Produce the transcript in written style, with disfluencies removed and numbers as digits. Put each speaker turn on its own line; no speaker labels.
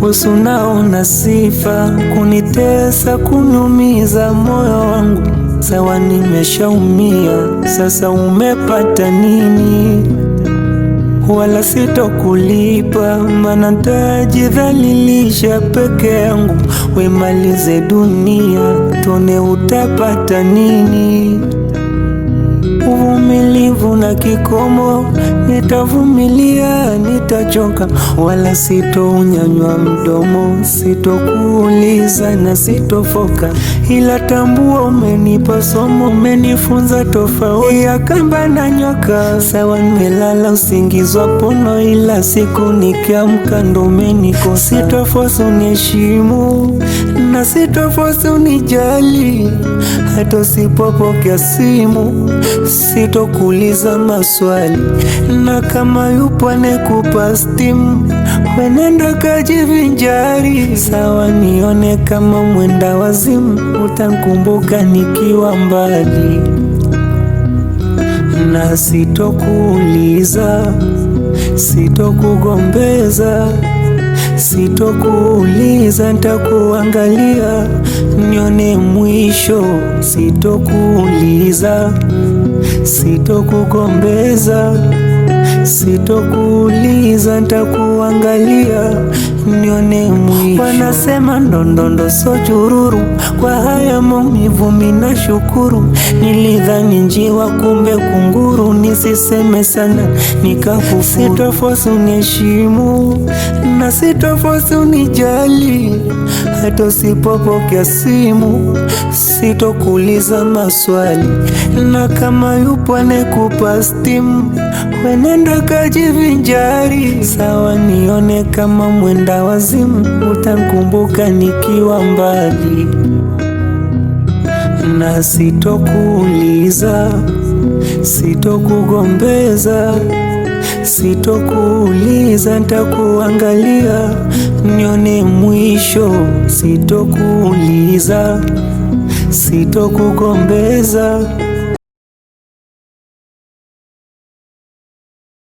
unaona sifa kunitesa, kunumiza moyo wangu. Sawa, nimeshaumia, sasa umepata nini? Wala sitokulipa, maana nitajidhalilisha peke yangu. Wemalize dunia, tone utapata nini? Uvumilivu na kikomo, nitavumilia, nitachoka, wala sitounyanywa mdomo, sitokuuliza na sitofoka. Ila tambua umenipa somo, umenifunza tofauti ya kamba na nyoka. Sawa, nimelala usingizi wa pono, ila siku nikiamka ndo umenikosa. Sitofosi uniheshimu na sitofosi unijali, hata usipopokea simu sitokuuliza maswali. Na kama yupo anekupa stimu, wenenda kajivinjari. Sawa, nione kama mwenda wazimu, utankumbuka nikiwa mbali. Na sitokuuliza, sitokugombeza, sitokuuliza, nitakuangalia nione mwisho. Sitokuuliza, sitokugombeza, sitokuuliza, nitakuangalia nione mwisho. Wanasema ndondondo so chururu, kwa haya maumivu mina shukuru. Nilidhani njiwa kumbe kunguru, nisiseme sana nikakufuru. Sitofosi uniheshimu na sitofosi unijali, hata usipopokea simu sitokuuliza maswali. Na kama yupo anekupa stimu, wenenda kajivinjari. Sawa, nione kama mwenda wazimu, utankumbuka nikiwa mbali. Na sitokuuliza, sitokugombeza, sitokuuliza, nitakuangalia nione mwisho. Sitokuuliza, sitokugombeza,